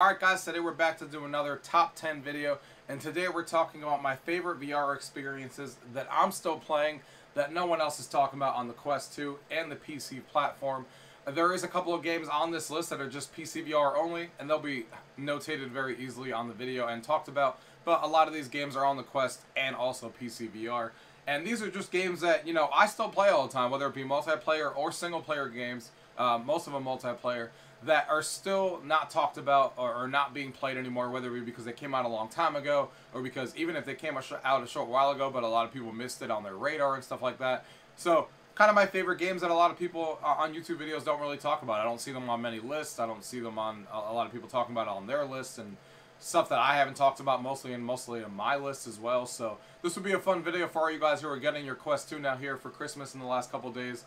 Alright guys, today we're back to do another top 10 video, and today we're talking about my favorite VR experiences that I'm still playing that no one else is talking about on the Quest 2 and the PC platform. There is a couple of games on this list that are just PCVR only, and they'll be notated very easily on the video and talked about, but a lot of these games are on the Quest and also PCVR. And these are just games that, you know, I still play all the time, whether it be multiplayer or single player games, most of them multiplayer, that are still not talked about or not being played anymore, whether it be because they came out a long time ago or because even if they came out a short while ago, but a lot of people missed it on their radar and stuff like that. So, kind of my favorite games that a lot of people on YouTube videos don't really talk about. I don't see them on many lists. I don't see them on a lot of people talking about it on their lists, and stuff that I haven't talked about mostly on my list as well. So this would be a fun video for all you guys who are getting your Quest 2 now here for Christmas in the last couple days,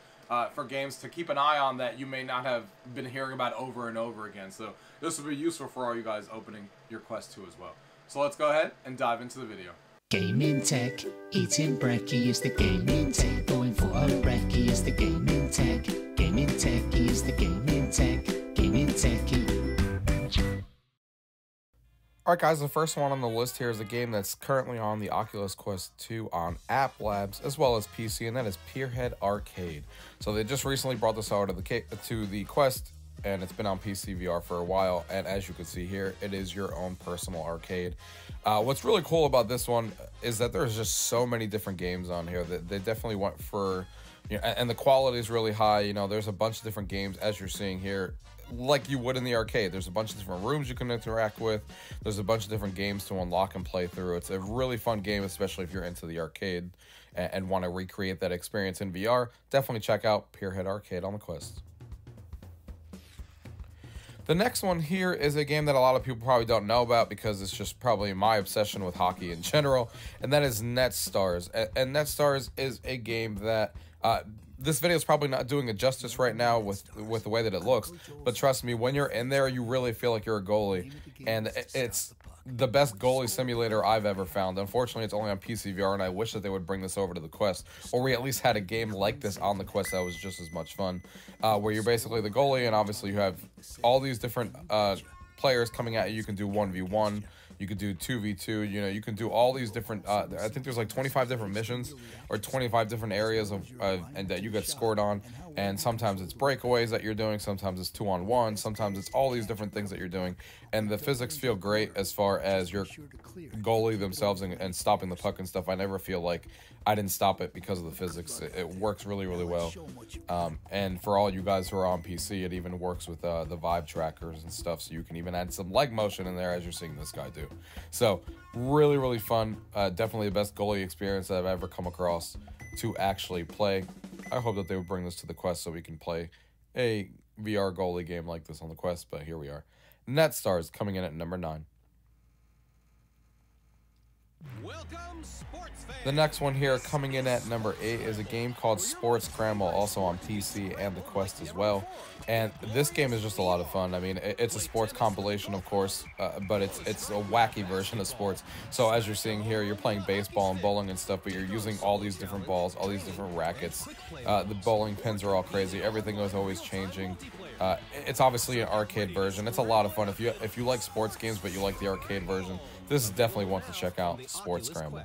for games to keep an eye on that you may not have been hearing about over and over again. So this would be useful for all you guys opening your Quest 2 as well. So let's go ahead and dive into the video. Gaming tech, eating brekkie is the gaming tech, going for a brekkie is the gaming tech, is the gaming techie. Alright guys, the first one on the list here is a game that's currently on the Oculus Quest 2 on App Labs as well as PC, and that is Pierhead Arcade. So they just recently brought this out to the Quest, and it's been on PCVR for a while, and as you can see here, it is your own personal arcade. What's really cool about this one is that there's just so many different games on here that they definitely went for, you know, and the quality is really high. You know, there's a bunch of different games as you're seeing here, like you would in the arcade. There's a bunch of different rooms you can interact with. There's a bunch of different games to unlock and play through. It's a really fun game, especially if you're into the arcade and want to recreate that experience in VR. Definitely check out Pierhead Arcade on the Quest. The next one here is a game that a lot of people probably don't know about because it's just probably my obsession with hockey in general, and that is NetStars. And NetStars is a game that this video is probably not doing it justice right now with the way that it looks, but trust me, when you're in there, you really feel like you're a goalie, and it's the best goalie simulator I've ever found. Unfortunately, it's only on PCVR, and I wish that they would bring this over to the Quest, or we at least had a game like this on the Quest that was just as much fun, where you're basically the goalie, and obviously you have all these different players coming at you. You can do 1v1, you could do 2v2, you know, you can do all these different, I think there's like 25 different missions, or 25 different areas and that you get scored on, and sometimes it's breakaways that you're doing, sometimes it's 2-on-1, sometimes it's all these different things that you're doing, and the physics feel great as far as your goalie themselves and stopping the puck and stuff. I never feel like I didn't stop it because of the physics. It works really, really well, and for all you guys who are on PC, it even works with the Vive trackers and stuff, so you can even add some leg motion in there as you're seeing this guy do. So really, really fun. Definitely the best goalie experience that I've ever come across to actually play. I hope that they would bring this to the Quest so we can play a VR goalie game like this on the Quest, but here we are. NetStars coming in at number 9. Welcome, sports fans. The next one here coming in at number 8 is a game called Scramble, also on PC and the Quest as well. And this game is just a lot of fun. I mean, it's a sports compilation, of course, but it's a wacky version of sports. So as you're seeing here, you're playing baseball and bowling and stuff, but you're using all these different balls, all these different rackets. The bowling pins are all crazy. Everything is always changing. It's obviously an arcade version. It's a lot of fun. If you like sports games but you like the arcade version, this is definitely one to check out. Scramble.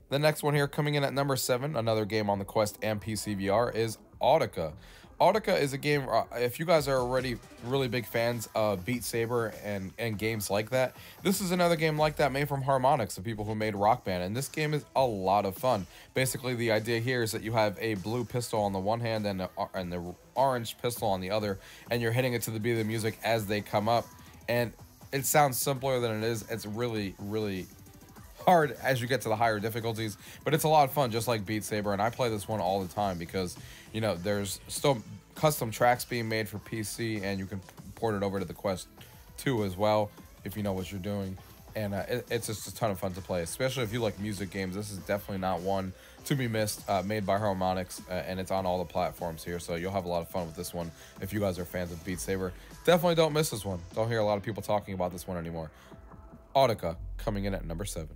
The next one here coming in at number 7, another game on the Quest and PCVR, is Audica. Audica is a game, if you guys are already really big fans of Beat Saber and games like that, this is another game like that made from Harmonix, the people who made Rock Band, and this game is a lot of fun. Basically, the idea here is that you have a blue pistol on the one hand and the orange pistol on the other, and you're hitting it to the beat of the music as they come up, and it sounds simpler than it is. It's really, really hard as you get to the higher difficulties, but it's a lot of fun, just like Beat Saber, and I play this one all the time because, you know, there's still custom tracks being made for PC, and you can port it over to the Quest 2 as well if you know what you're doing, and it's just a ton of fun to play, especially if you like music games. This is definitely not one to be missed, made by Harmonix, and it's on all the platforms here, so you'll have a lot of fun with this one if you guys are fans of Beat Saber. Definitely don't miss this one. Don't hear a lot of people talking about this one anymore. Audica coming in at number 7.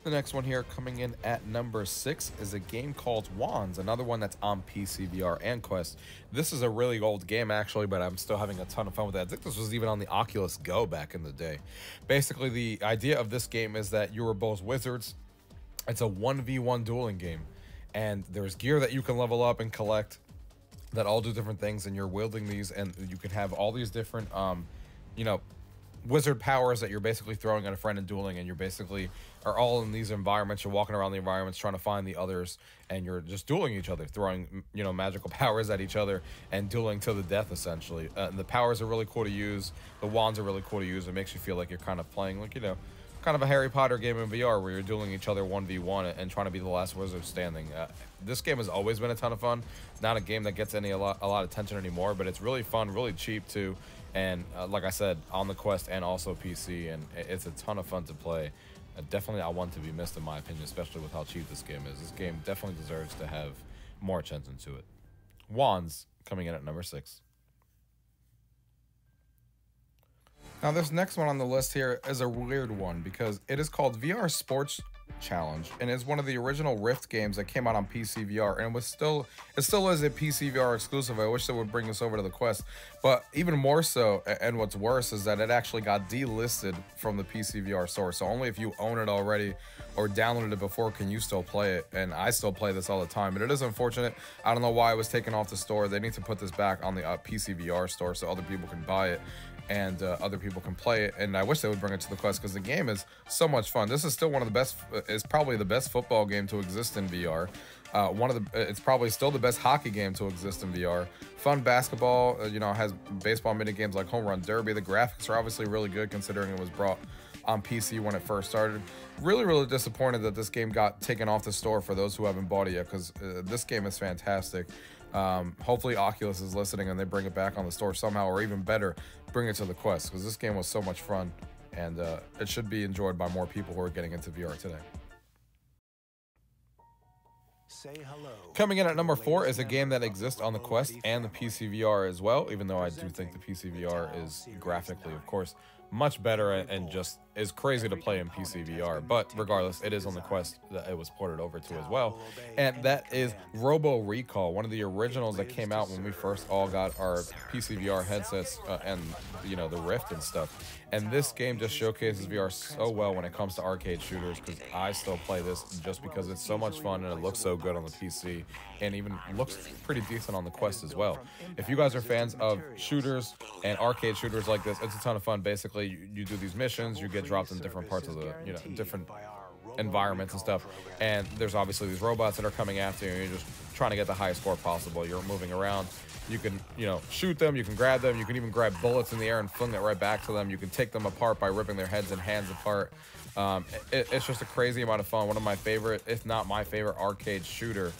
The next one here coming in at number 6 is a game called Wands, another one that's on PCVR and Quest. This is a really old game actually, but I'm still having a ton of fun with it. I think this was even on the Oculus Go back in the day. Basically, the idea of this game is that you are both wizards. It's a 1v1 dueling game, and there's gear that you can level up and collect that all do different things, and you're wielding these, and you can have all these different, you know, wizard powers that you're basically throwing at a friend and dueling, and you're basically are all in these environments. You're walking around the environments trying to find the others, and you're just dueling each other, throwing, you know, magical powers at each other and dueling to the death, essentially. The powers are really cool to use. The wands are really cool to use. It makes you feel like you're kind of playing, like, you know, kind of a Harry Potter game in VR where you're dueling each other 1v1 and trying to be the last wizard standing. This game has always been a ton of fun. Not a game that gets a lot of attention anymore, but it's really fun, really cheap too. And like I said, on the Quest and also PC, and it's a ton of fun to play. Definitely not one to be missed in my opinion, especially with how cheap this game is. This game definitely deserves to have more attention to it. Wands coming in at number 6. Now this next one on the list here is a weird one because it is called VR Sports Challenge, and it's one of the original Rift games that came out on PCVR, and it still is a PCVR exclusive. I wish they would bring this over to the Quest, but even more so, and what's worse, is that it actually got delisted from the PCVR store. So only if you own it already or downloaded it before can you still play it, and I still play this all the time. But it is unfortunate. I don't know why it was taken off the store. They need to put this back on the PCVR store so other people can buy it and other people can play it, and I wish they would bring it to the Quest because the game is so much fun. This is still one of the best, it's probably the best football game to exist in VR. It's probably still the best hockey game to exist in VR. Fun basketball, you know, has baseball mini games like Home Run Derby. The graphics are obviously really good considering it was brought on PC when it first started. Really disappointed that this game got taken off the store for those who haven't bought it yet, because this game is fantastic. Hopefully Oculus is listening and they bring it back on the store somehow, or even better, bring it to the Quest, because this game was so much fun, and it should be enjoyed by more people who are getting into VR today. Say hello. Coming in at number 4 is a game that exists on the Quest and the PCVR as well, even though I do think the PCVR is graphically, of course, much better and just is crazy to play in PCVR, but regardless, it is on the Quest that it was ported over to as well, and that is Robo Recall, one of the originals that came out when we first all got our PCVR headsets and, you know, the Rift and stuff. And this game just showcases VR so well when it comes to arcade shooters, because I still play this just because it's so much fun and it looks so good on the PC, and even looks pretty decent on the Quest as well. If you guys are fans of shooters and arcade shooters like this, it's a ton of fun. Basically, you do these missions, you get dropped in different parts of the, you know, different environments and stuff, and there's obviously these robots that are coming after you, and you're just trying to get the highest score possible. You're moving around. You can, you know, shoot them, you can grab them, you can even grab bullets in the air and fling it right back to them. You can take them apart by ripping their heads and hands apart. It's just a crazy amount of fun. One of my favorite, if not my favorite, arcade shooter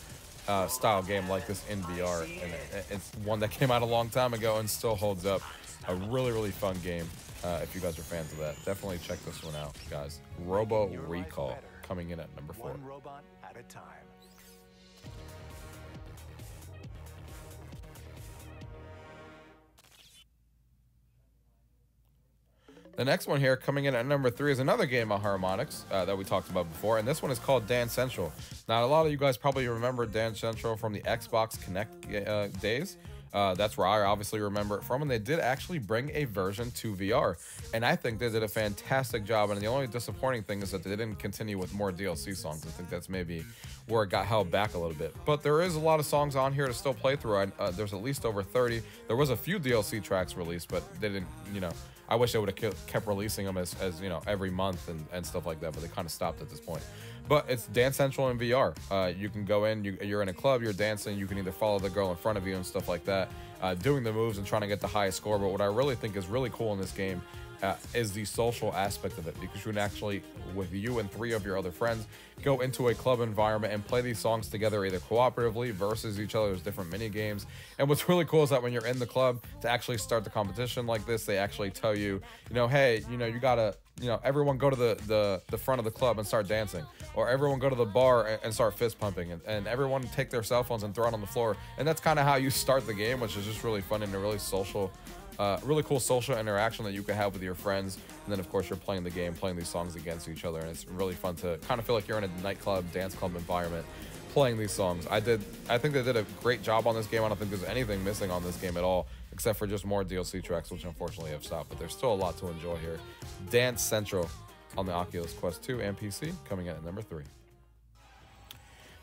style game like this in VR, and it's one that came out a long time ago and still holds up. A really fun game. If you guys are fans of that, definitely check this one out, guys. Robo Recall coming in at number 4. One robot at a time. The next one here coming in at number 3 is another game on harmonics that we talked about before, and this one is called Dance Central. Now, a lot of you guys probably remember Dance Central from the Xbox Connect days. That's where I obviously remember it from, and they did actually bring a version to VR, and I think they did a fantastic job. And the only disappointing thing is that they didn't continue with more DLC songs. I think that's maybe where it got held back a little bit, but there is a lot of songs on here to still play through. There's at least over 30. There was a few DLC tracks released, but they didn't, you know, I wish they would have kept releasing them as you know, every month and stuff like that, but they kind of stopped at this point. But it's Dance Central in VR. You can go in, you're in a club, you're dancing, you can either follow the girl in front of you and stuff like that, doing the moves and trying to get the highest score. But what I really think is really cool in this game is the social aspect of it, because you can actually, with you and 3 of your other friends, go into a club environment and play these songs together, either cooperatively versus each other. There's different mini games, and what's really cool is that when you're in the club to actually start the competition like this, they actually tell you, you know, hey, you know, you gotta, you know, everyone go to the front of the club and start dancing, or everyone go to the bar and start fist pumping, and everyone take their cell phones and throw it on the floor. And that's kind of how you start the game, which is just really fun and a really social really cool social interaction that you can have with your friends. And then, of course, you're playing the game, playing these songs against each other. And it's really fun to kind of feel like you're in a nightclub, dance club environment playing these songs. I think they did a great job on this game. I don't think there's anything missing on this game at all, except for just more DLC tracks, which unfortunately have stopped. But there's still a lot to enjoy here. Dance Central on the Oculus Quest 2 and PC, coming in at number 3.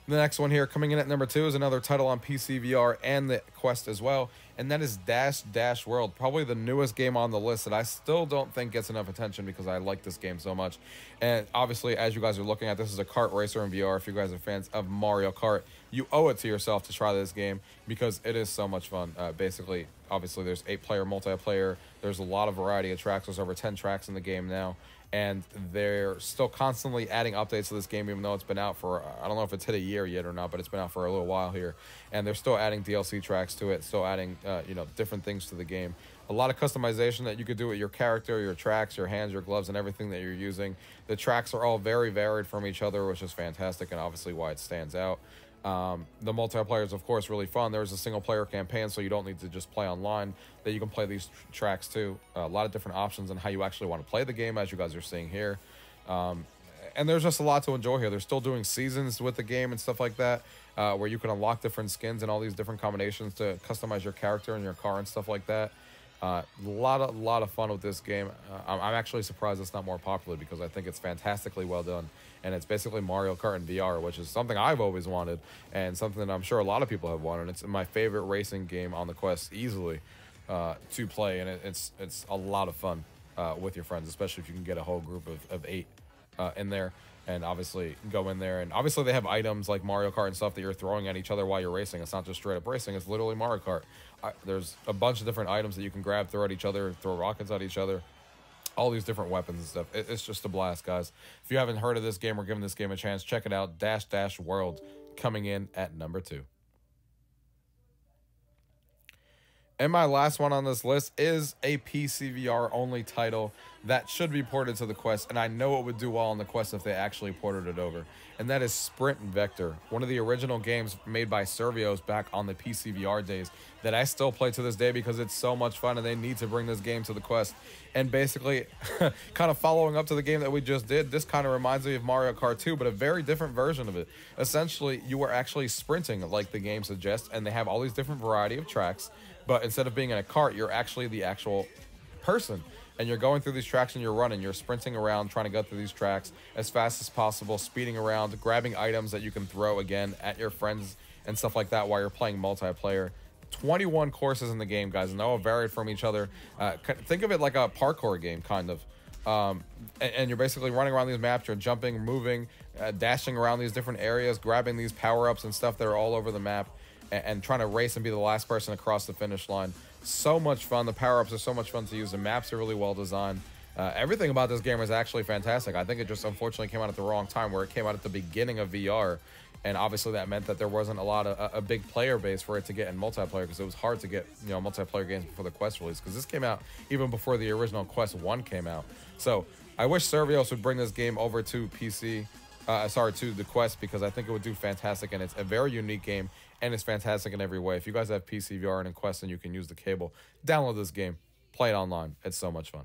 The next one here, coming in at number 2, is another title on PCVR and the Quest as well, and that is Dash Dash World, probably the newest game on the list that I still don't think gets enough attention because I like this game so much. And obviously, as you guys are looking at, this is a kart racer in VR. If you guys are fans of Mario Kart, you owe it to yourself to try this game because it is so much fun. Basically, obviously, there's 8-player multiplayer. There's a lot of variety of tracks. There's over 10 tracks in the game now. And they're still constantly adding updates to this game, even though it's been out for, I don't know if it's hit a year yet or not, but it's been out for a little while here. And they're still adding DLC tracks to it, still adding, different things to the game. A lot of customization that you could do with your character, your tracks, your hands, your gloves, and everything that you're using. The tracks are all very varied from each other, which is fantastic, and obviously why it stands out. The multiplayer is, of course, really fun. There's a single-player campaign, so you don't need to just play online, that you can play these tracks too. A lot of different options on how you actually want to play the game, as you guys are seeing here. And there's just a lot to enjoy here. They're still doing seasons with the game and stuff like that, where you can unlock different skins and all these different combinations to customize your character and your car and stuff like that. A lot of fun with this game. I'm actually surprised it's not more popular because I think it's fantastically well done. And it's basically Mario Kart in VR, which is something I've always wanted and something that I'm sure a lot of people have wanted. It's my favorite racing game on the Quest easily to play, and it's a lot of fun with your friends, especially if you can get a whole group of 8 in there. And obviously go in there, and obviously they have items like Mario Kart and stuff that you're throwing at each other while you're racing. It's not just straight up racing, it's literally Mario Kart. There's a bunch of different items that you can grab, throw at each other, throw rockets at each other, all these different weapons and stuff. It's just a blast, guys. If you haven't heard of this game or given this game a chance, check it out. Dash Dash World, coming in at number 2. And my last one on this list is a PCVR only title that should be ported to the Quest, and I know it would do well on the Quest if they actually ported it over. And that is Sprint Vector, one of the original games made by Servios back on the PCVR days that I still play to this day because it's so much fun, and they need to bring this game to the Quest. And basically, kind of following up to the game that we just did, this kind of reminds me of Mario Kart 2, but a very different version of it. Essentially, you are actually sprinting like the game suggests, and they have all these different variety of tracks. But instead of being in a cart, you're actually the actual person. And you're going through these tracks and you're running. You're sprinting around, trying to go through these tracks as fast as possible, speeding around, grabbing items that you can throw, again, at your friends and stuff like that while you're playing multiplayer. 21 courses in the game, guys, and they're all varied from each other. Think of it like a parkour game, kind of. And you're basically running around these maps. You're jumping, moving, dashing around these different areas, grabbing these power-ups and stuff that are all over the map, and trying to race and be the last person across the finish line. So much fun. The power-ups are so much fun to use. The maps are really well designed. Everything about this game is actually fantastic. I think it just unfortunately came out at the wrong time, where it came out at the beginning of VR, and obviously that meant that there wasn't a big player base for it to get in multiplayer, because it was hard to get multiplayer games before the Quest release, because this came out even before the original Quest 1 came out. So I wish Servios would bring this game over to PC, to the Quest, because I think it would do fantastic, and it's a very unique game, and it's fantastic in every way. If you guys have PCVR and a Quest and you can use the cable, download this game, play it online. It's so much fun.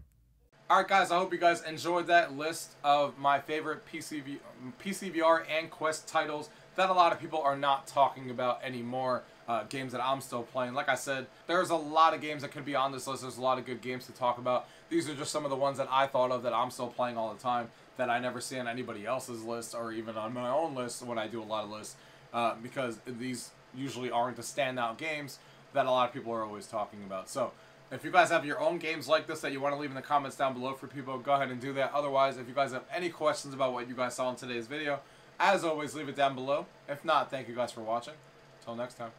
Alright guys, I hope you guys enjoyed that list of my favorite PCVR and Quest titles that a lot of people are not talking about anymore. Games that I'm still playing. Like I said, there's a lot of games that could be on this list. There's a lot of good games to talk about. These are just some of the ones that I thought of that I'm still playing all the time, that I never see on anybody else's list or even on my own list when I do a lot of lists, because these usually aren't the standout games that a lot of people are always talking about. So if you guys have your own games like this that you want to leave in the comments down below for people, go ahead and do that. Otherwise, if you guys have any questions about what you guys saw in today's video, as always, leave it down below. If not, thank you guys for watching. Until next time.